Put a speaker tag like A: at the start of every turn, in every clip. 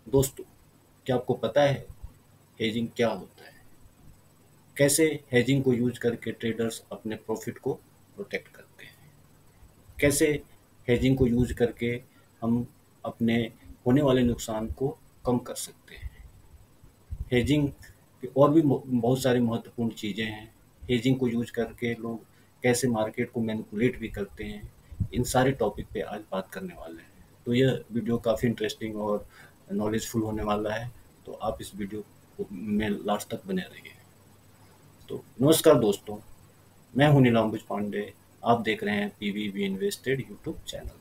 A: दोस्तों, क्या आपको पता है हेजिंग क्या होता है? कैसे हेजिंग को यूज करके ट्रेडर्स अपने प्रॉफिट को प्रोटेक्ट करते हैं? कैसे हेजिंग को यूज करके हम अपने होने वाले नुकसान को कम कर सकते हैं? हेजिंग के और भी बहुत सारी महत्वपूर्ण चीज़ें हैं। हेजिंग को यूज करके लोग कैसे मार्केट को मैनिपुलेट भी करते हैं, इन सारे टॉपिक पे आज बात करने वाले हैं। तो यह वीडियो काफ़ी इंटरेस्टिंग और नॉलेजफुल होने वाला है, तो आप इस वीडियो में लास्ट तक बने रहिए। तो नमस्कार दोस्तों, मैं हूं नीलाम्बुज पांडे। आप देख रहे हैं पीवीबी इन्वेस्टेड यूट्यूब चैनल।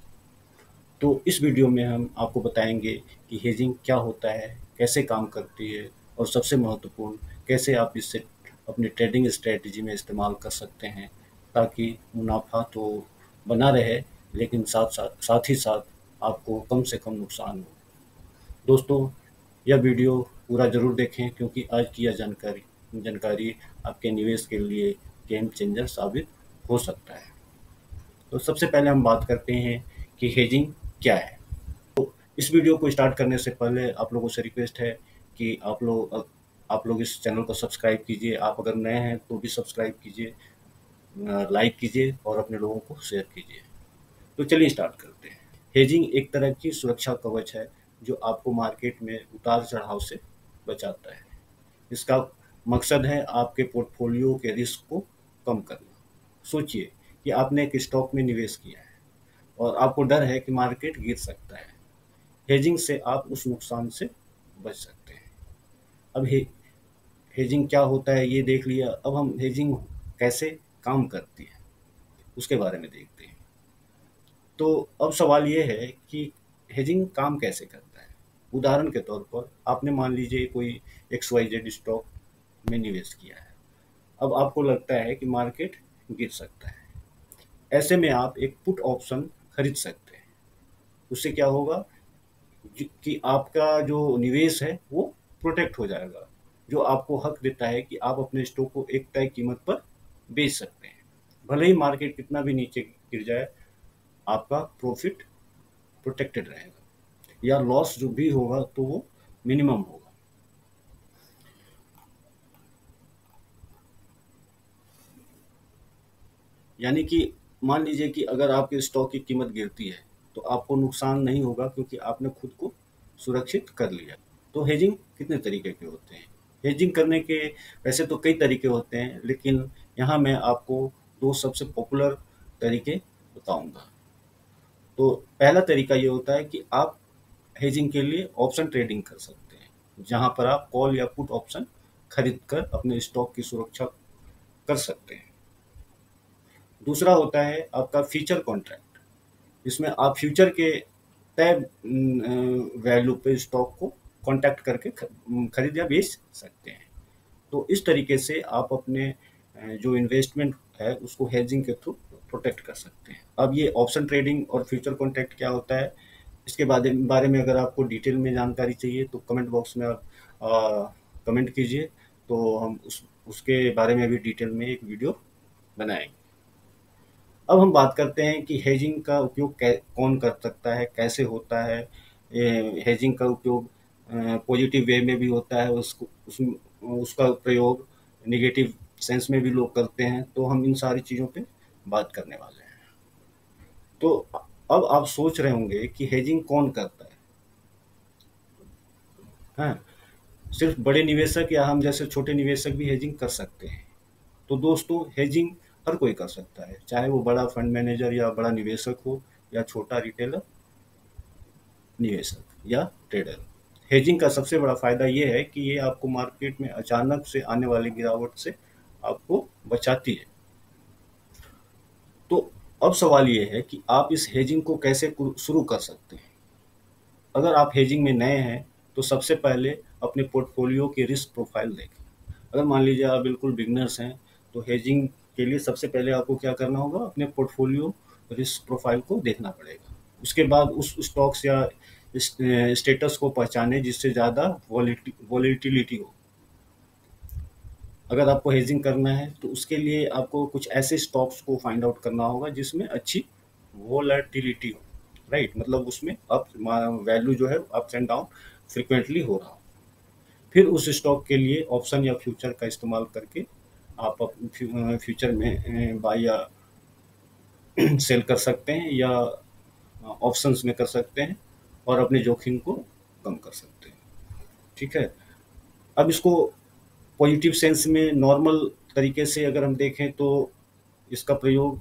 A: तो इस वीडियो में हम आपको बताएंगे कि हेजिंग क्या होता है, कैसे काम करती है, और सबसे महत्वपूर्ण कैसे आप इसे अपनी ट्रेडिंग स्ट्रेटजी में इस्तेमाल कर सकते हैं, ताकि मुनाफा तो बना रहे, लेकिन साथ ही साथ आपको कम से कम नुकसान हो। दोस्तों, यह वीडियो पूरा ज़रूर देखें, क्योंकि आज की यह जानकारी आपके निवेश के लिए गेम चेंजर साबित हो सकता है। तो सबसे पहले हम बात करते हैं कि हेजिंग क्या है। इस वीडियो को स्टार्ट करने से पहले आप लोगों से रिक्वेस्ट है कि आप लोग इस चैनल को सब्सक्राइब कीजिए। आप अगर नए हैं तो भी सब्सक्राइब कीजिए, लाइक कीजिए और अपने लोगों को शेयर कीजिए। तो चलिए स्टार्ट करते हैं। हेजिंग एक तरह की सुरक्षा कवच है, जो आपको मार्केट में उतार चढ़ाव से बचाता है। इसका मकसद है आपके पोर्टफोलियो के रिस्क को कम करना। सोचिए कि आपने एक स्टॉक में निवेश किया है और आपको डर है कि मार्केट गिर सकता है। हेजिंग से आप उस नुकसान से बच सकते हैं। अब हेजिंग क्या होता है ये देख लिया, अब हम हेजिंग कैसे काम करती है उसके बारे में देखते हैं। तो अब सवाल ये है कि हेजिंग काम कैसे करता है। उदाहरण के तौर पर आपने मान लीजिए कोई XYZ स्टॉक में निवेश किया है। अब आपको लगता है कि मार्केट गिर सकता है। ऐसे में आप एक पुट ऑप्शन खरीद सकते हैं। उससे क्या होगा कि आपका जो निवेश है वो प्रोटेक्ट हो जाएगा, जो आपको हक देता है कि आप अपने स्टॉक को एक तय कीमत पर बेच सकते हैं। भले ही मार्केट कितना भी नीचे गिर जाए, आपका प्रॉफिट प्रोटेक्टेड रहेगा, या लॉस जो भी होगा तो वो मिनिमम होगा। यानी कि मान लीजिए कि अगर आपके स्टॉक की कीमत गिरती है तो आपको नुकसान नहीं होगा, क्योंकि आपने खुद को सुरक्षित कर लिया। तो हेजिंग कितने तरीके के होते हैं? हेजिंग करने के वैसे तो कई तरीके होते हैं, लेकिन यहाँ मैं आपको दो सबसे पॉपुलर तरीके बताऊंगा। तो पहला तरीका ये होता है कि आप हेजिंग के लिए ऑप्शन ट्रेडिंग कर सकते हैं, जहाँ पर आप कॉल या पुट ऑप्शन खरीद कर अपने स्टॉक की सुरक्षा कर सकते हैं। दूसरा होता है आपका फ्यूचर कॉन्ट्रैक्ट। इसमें आप फ्यूचर के तय वैल्यू पे स्टॉक को कॉन्टैक्ट करके खरीद या बेच सकते हैं। तो इस तरीके से आप अपने जो इन्वेस्टमेंट है उसको हेजिंग के थ्रू प्रोटेक्ट कर सकते हैं। अब ये ऑप्शन ट्रेडिंग और फ्यूचर कॉन्ट्रैक्ट क्या होता है, इसके बारे में अगर आपको डिटेल में जानकारी चाहिए तो कमेंट बॉक्स में आप कमेंट कीजिए, तो हम उसके बारे में भी डिटेल में एक वीडियो बनाएंगे। अब हम बात करते हैं कि हेजिंग का उपयोग कौन कर सकता है, कैसे होता है। हेजिंग का उपयोग पॉजिटिव वे में भी होता है, उसका प्रयोग नेगेटिव सेंस में भी लोग करते हैं। तो हम इन सारी चीज़ों पे बात करने वाले हैं। तो अब आप सोच रहे होंगे कि हेजिंग कौन करता है। हाँ, सिर्फ बड़े निवेशक या हम जैसे छोटे निवेशक भी हेजिंग कर सकते हैं। तो दोस्तों, हेजिंग हर कोई कर सकता है, चाहे वो बड़ा फंड मैनेजर या बड़ा निवेशक हो, या छोटा रिटेलर निवेशक या ट्रेडर। हेजिंग का सबसे बड़ा फायदा ये है कि ये आपको मार्केट में अचानक से आने वाली गिरावट से आपको बचाती है। तो अब सवाल ये है कि आप इस हेजिंग को कैसे शुरू कर सकते हैं। अगर आप हेजिंग में नए हैं तो सबसे पहले अपने पोर्टफोलियो की रिस्क प्रोफाइल देखें। अगर मान लीजिए आप बिल्कुल बिगनर्स हैं, तो हेजिंग के लिए सबसे पहले आपको क्या करना होगा, अपने पोर्टफोलियो रिस्क प्रोफाइल को देखना पड़ेगा। उसके बाद उस स्टॉक्स या स्टेटस को पहचाने जिससे ज़्यादा वॉलीटिलिटी हो। अगर आपको हेजिंग करना है तो उसके लिए आपको कुछ ऐसे स्टॉक्स को फाइंड आउट करना होगा जिसमें अच्छी वॉलेटिलिटी हो। राइट, मतलब उसमें अप वैल्यू जो है अप्स एंड डाउन फ्रिक्वेंटली हो रहा हो। फिर उस स्टॉक के लिए ऑप्शन या फ्यूचर का इस्तेमाल करके आप फ्यूचर में बाय या सेल कर सकते हैं, या ऑप्शंस में कर सकते हैं, और अपने जोखिम को कम कर सकते हैं। ठीक है। अब इसको पॉजिटिव सेंस में नॉर्मल तरीके से अगर हम देखें तो इसका प्रयोग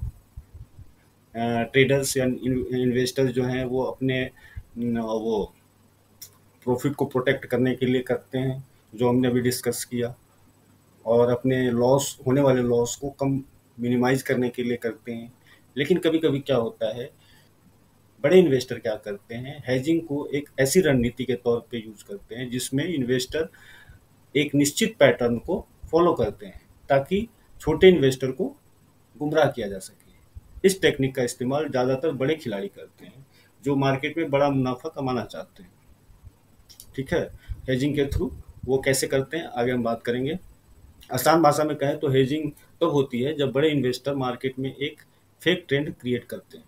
A: ट्रेडर्स या इन्वेस्टर्स जो हैं वो अपने वो प्रॉफिट को प्रोटेक्ट करने के लिए करते हैं, जो हमने अभी डिस्कस किया, और अपने लॉस होने वाले लॉस को कम मिनिमाइज करने के लिए करते हैं। लेकिन कभी कभी क्या होता है, बड़े इन्वेस्टर क्या करते हैं, हेजिंग को एक ऐसी रणनीति के तौर पे यूज करते हैं जिसमें इन्वेस्टर एक निश्चित पैटर्न को फॉलो करते हैं, ताकि छोटे इन्वेस्टर को गुमराह किया जा सके। इस टेक्निक का इस्तेमाल ज़्यादातर बड़े खिलाड़ी करते हैं, जो मार्केट में बड़ा मुनाफा कमाना चाहते हैं। ठीक है। हेजिंग के थ्रू वो कैसे करते हैं, आगे हम बात करेंगे। आसान भाषा में कहें तो हेजिंग तब होती है जब बड़े इन्वेस्टर मार्केट में एक फेक ट्रेंड क्रिएट करते हैं।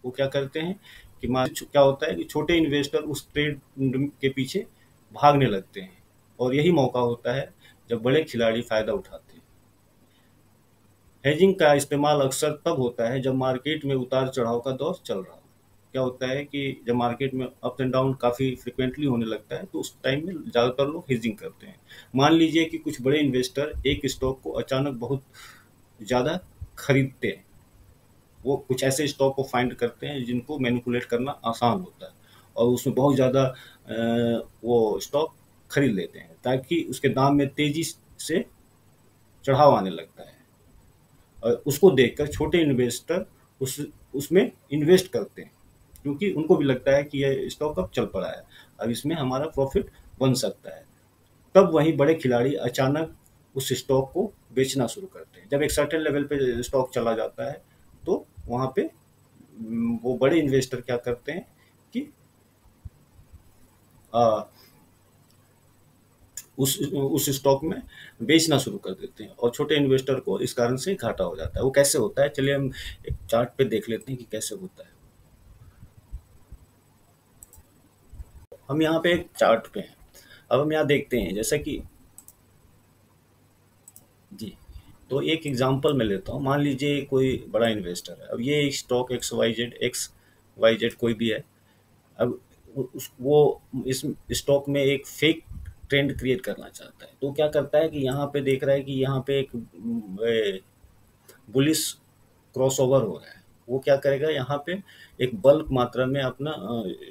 A: वो क्या करते हैं कि क्या होता है कि छोटे इन्वेस्टर उस ट्रेंड के पीछे भागने लगते हैं, और यही मौका होता है जब बड़े खिलाड़ी फायदा उठाते हैं। हेजिंग का इस्तेमाल अक्सर तब होता है जब मार्केट में उतार चढ़ाव का दौर चल रहा हो। क्या होता है कि जब मार्केट में अप एंड डाउन काफ़ी फ्रिक्वेंटली होने लगता है, तो उस टाइम में ज़्यादातर लोग हेजिंग करते हैं। मान लीजिए कि कुछ बड़े इन्वेस्टर एक स्टॉक को अचानक बहुत ज़्यादा खरीदते हैं। वो कुछ ऐसे स्टॉक को फाइंड करते हैं जिनको मैनिपुलेट करना आसान होता है, और उसमें बहुत ज़्यादा वो स्टॉक खरीद लेते हैं, ताकि उसके दाम में तेज़ी से चढ़ाव आने लगता है। और उसको देखकर छोटे इन्वेस्टर उसमें इन्वेस्ट करते हैं, क्योंकि उनको भी लगता है कि ये स्टॉक अब चल पड़ा है, अब इसमें हमारा प्रॉफिट बन सकता है। तब वहीं बड़े खिलाड़ी अचानक उस स्टॉक को बेचना शुरू करते हैं। जब एक सर्टेन लेवल पे स्टॉक चला जाता है, तो वहाँ पे वो बड़े इन्वेस्टर क्या करते हैं कि आ, उस स्टॉक में बेचना शुरू कर देते हैं, और छोटे इन्वेस्टर को इस कारण से घाटा हो जाता है। वो कैसे होता है, चलिए हम एक चार्ट पे देख लेते हैं कि कैसे होता है। हम यहाँ पे एक चार्ट पे हैं। अब हम यहाँ देखते हैं जैसा कि जी, तो एक एग्जांपल मैं लेता हूँ। मान लीजिए कोई बड़ा इन्वेस्टर है। अब ये स्टॉक एक्स वाई जेड कोई भी है। अब वो इस स्टॉक में एक फेक ट्रेंड क्रिएट करना चाहता है, तो क्या करता है कि यहाँ पे देख रहा है कि यहाँ पे एक बुलिश क्रॉसओवर हो रहा है। वो क्या करेगा, यहाँ पे एक बल्क मात्रा में अपना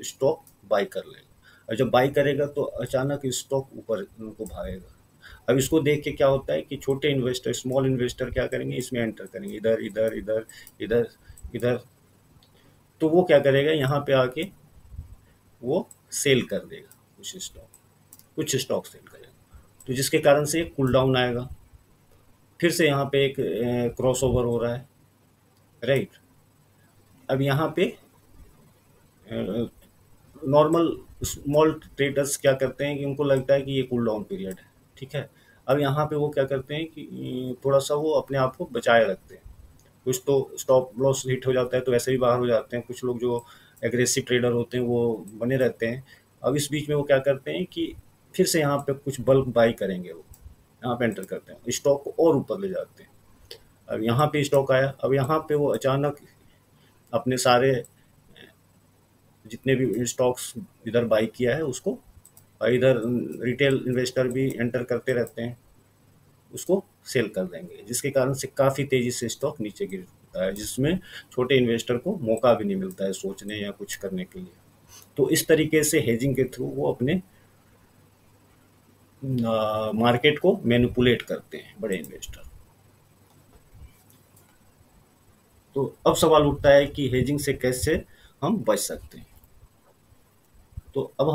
A: स्टॉक बाई कर लेगा, और जब बाई करेगा तो अचानक स्टॉक ऊपर को भागेगा। अब इसको देख के क्या होता है कि छोटे इन्वेस्टर, स्मॉल इन्वेस्टर क्या करेंगे, इसमें एंटर करेंगे, इधर इधर इधर इधर इधर। तो वो क्या करेगा, यहाँ पे आके वो सेल कर देगा कुछ स्टॉक सेल करेगा, तो जिसके कारण से एक कूल डाउन आएगा। फिर से यहाँ पे एक क्रॉस ओवर हो रहा है, राइट। अब यहाँ पे नॉर्मल स्मॉल ट्रेडर्स क्या करते हैं कि उनको लगता है कि ये कूल डाउन पीरियड है, ठीक है। अब यहाँ पे वो क्या करते हैं कि थोड़ा सा वो अपने आप को बचाए रखते हैं। कुछ तो स्टॉप लॉस हिट हो जाता है तो वैसे ही बाहर हो जाते हैं। कुछ लोग जो एग्रेसिव ट्रेडर होते हैं वो बने रहते हैं। अब इस बीच में वो क्या करते हैं कि फिर से यहाँ पे कुछ बल्क बाई करेंगे, वो यहाँ पे एंटर करते हैं, स्टॉक को और ऊपर ले जाते हैं। अब यहाँ पे स्टॉक आया, अब यहाँ पे वो अचानक अपने सारे जितने भी स्टॉक्स इधर बाई किया है उसको, और इधर रिटेल इन्वेस्टर भी एंटर करते रहते हैं, उसको सेल कर देंगे, जिसके कारण से काफ़ी तेज़ी से स्टॉक नीचे गिरता है, जिसमें छोटे इन्वेस्टर को मौका भी नहीं मिलता है सोचने या कुछ करने के लिए। तो इस तरीके से हेजिंग के थ्रू वो अपने मार्केट को मैनिपुलेट करते हैं बड़े इन्वेस्टर। तो अब सवाल उठता है कि हेजिंग से कैसे हम बच सकते हैं। तो अब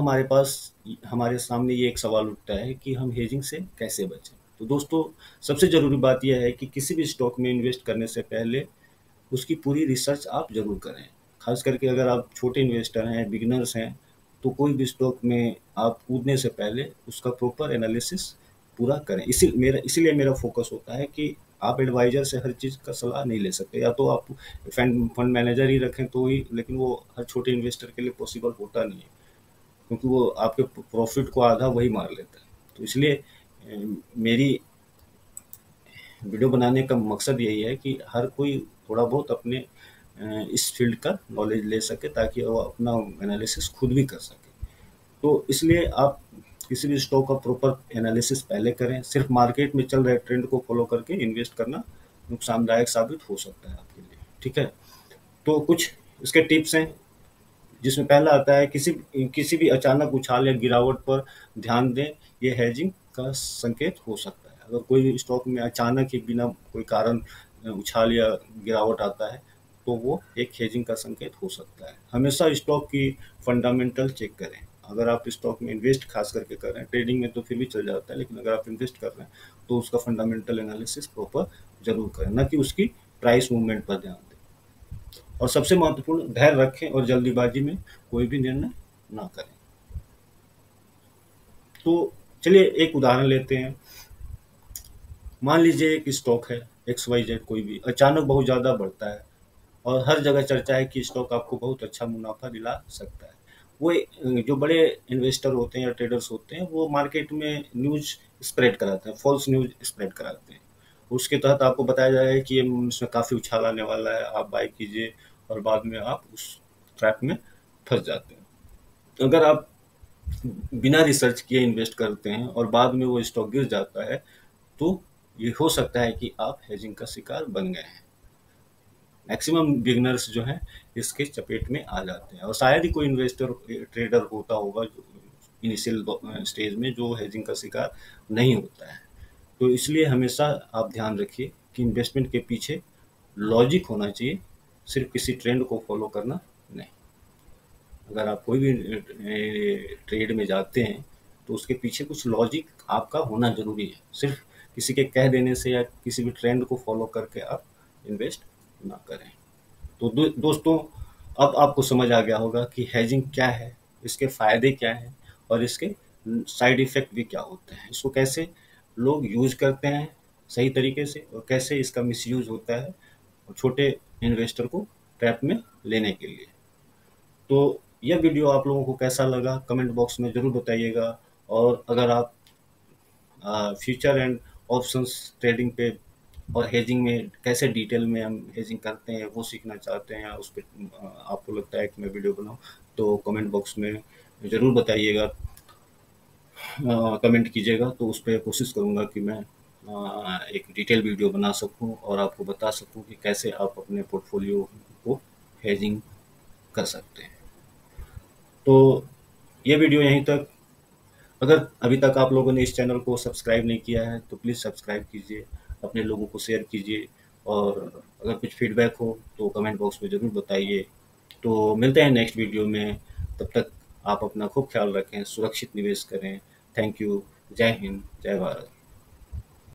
A: हमारे सामने ये एक सवाल उठता है कि हम हेजिंग से कैसे बचें। तो दोस्तों, सबसे ज़रूरी बात यह है कि किसी भी स्टॉक में इन्वेस्ट करने से पहले उसकी पूरी रिसर्च आप ज़रूर करें। खास करके अगर आप छोटे इन्वेस्टर हैं, बिगिनर्स हैं, तो कोई भी स्टॉक में आप कूदने से पहले उसका प्रॉपर एनालिसिस पूरा करें। इसीलिए मेरा फोकस होता है कि आप एडवाइज़र से हर चीज़ का सलाह नहीं ले सकते, या तो आप फंड मैनेजर ही रखें तो ही, लेकिन वो हर छोटे इन्वेस्टर के लिए पॉसिबल होता नहीं है। क्योंकि वो आपके प्रॉफिट को आधा वही मार लेता है। तो इसलिए मेरी वीडियो बनाने का मकसद यही है कि हर कोई थोड़ा बहुत अपने इस फील्ड का नॉलेज ले सके, ताकि वो अपना एनालिसिस खुद भी कर सके। तो इसलिए आप किसी भी स्टॉक का प्रॉपर एनालिसिस पहले करें। सिर्फ मार्केट में चल रहे ट्रेंड को फॉलो करके इन्वेस्ट करना नुकसानदायक साबित हो सकता है आपके लिए। ठीक है, तो कुछ इसके टिप्स हैं, जिसमें पहला आता है किसी किसी भी अचानक उछाल या गिरावट पर ध्यान दें। ये हेजिंग का संकेत हो सकता है। अगर कोई स्टॉक में अचानक ही बिना कोई कारण उछाल या गिरावट आता है, तो वो एक हेजिंग का संकेत हो सकता है। हमेशा स्टॉक की फंडामेंटल चेक करें। अगर आप स्टॉक में इन्वेस्ट खास करके कर रहे हैं, ट्रेडिंग में तो फिर भी चल जाता है, लेकिन अगर आप इन्वेस्ट कर रहे हैं तो उसका फंडामेंटल एनालिसिस प्रॉपर जरूर करें, न कि उसकी प्राइस मूवमेंट पर ध्यान दें। और सबसे महत्वपूर्ण, धैर्य रखें और जल्दीबाजी में कोई भी निर्णय ना करें। तो चलिए एक उदाहरण लेते हैं। मान लीजिए एक स्टॉक है एक्स वाई जेड, कोई भी अचानक बहुत ज़्यादा बढ़ता है और हर जगह चर्चा है कि स्टॉक आपको बहुत अच्छा मुनाफा दिला सकता है। वो जो बड़े इन्वेस्टर होते हैं या ट्रेडर्स होते हैं, वो मार्केट में न्यूज़ स्प्रेड कराते हैं, फॉल्स न्यूज़ स्प्रेड कराते हैं। उसके तहत आपको बताया जाएगा कि ये इसमें काफ़ी उछाल आने वाला है, आप बाय कीजिए, और बाद में आप उस ट्रैप में फंस जाते हैं। अगर आप बिना रिसर्च किए इन्वेस्ट करते हैं और बाद में वो स्टॉक गिर जाता है, तो ये हो सकता है कि आप हेजिंग का शिकार बन गए हैं। मैक्सिमम बिगनर्स जो हैं इसके चपेट में आ जाते हैं, और शायद ही कोई इन्वेस्टर ट्रेडर होता होगा जो इनिशियल स्टेज में जो हेजिंग का शिकार नहीं होता है। तो इसलिए हमेशा आप ध्यान रखिए कि इन्वेस्टमेंट के पीछे लॉजिक होना चाहिए, सिर्फ किसी ट्रेंड को फॉलो करना नहीं। अगर आप कोई भी ट्रेड में जाते हैं तो उसके पीछे कुछ लॉजिक आपका होना ज़रूरी है। सिर्फ किसी के कह देने से या किसी भी ट्रेंड को फॉलो करके आप इन्वेस्ट ना करें। तो दोस्तों, अब आपको समझ आ गया होगा कि हेजिंग क्या है, इसके फ़ायदे क्या हैं और इसके साइड इफ़ेक्ट भी क्या होते हैं। इसको कैसे लोग यूज़ करते हैं सही तरीके से, और कैसे इसका मिसयूज़ होता है छोटे इन्वेस्टर को ट्रैप में लेने के लिए। तो यह वीडियो आप लोगों को कैसा लगा कमेंट बॉक्स में ज़रूर बताइएगा। और अगर आप फ्यूचर एंड ऑप्शंस ट्रेडिंग पे और हेजिंग में कैसे डिटेल में हम हेजिंग करते हैं वो सीखना चाहते हैं, या उस पर आपको लगता है कि मैं वीडियो बनाऊं, तो कमेंट बॉक्स में ज़रूर बताइएगा, कमेंट कीजिएगा। तो उस पर कोशिश करूँगा कि मैं एक डिटेल वीडियो बना सकूं और आपको बता सकूं कि कैसे आप अपने पोर्टफोलियो को हेजिंग कर सकते हैं। तो ये वीडियो यहीं तक। अगर अभी तक आप लोगों ने इस चैनल को सब्सक्राइब नहीं किया है तो प्लीज़ सब्सक्राइब कीजिए, अपने लोगों को शेयर कीजिए, और अगर कुछ फीडबैक हो तो कमेंट बॉक्स में ज़रूर बताइए। तो मिलते हैं नेक्स्ट वीडियो में, तब तक आप अपना खूब ख्याल रखें, सुरक्षित निवेश करें। Thank you. जय हिंद, जय भारत।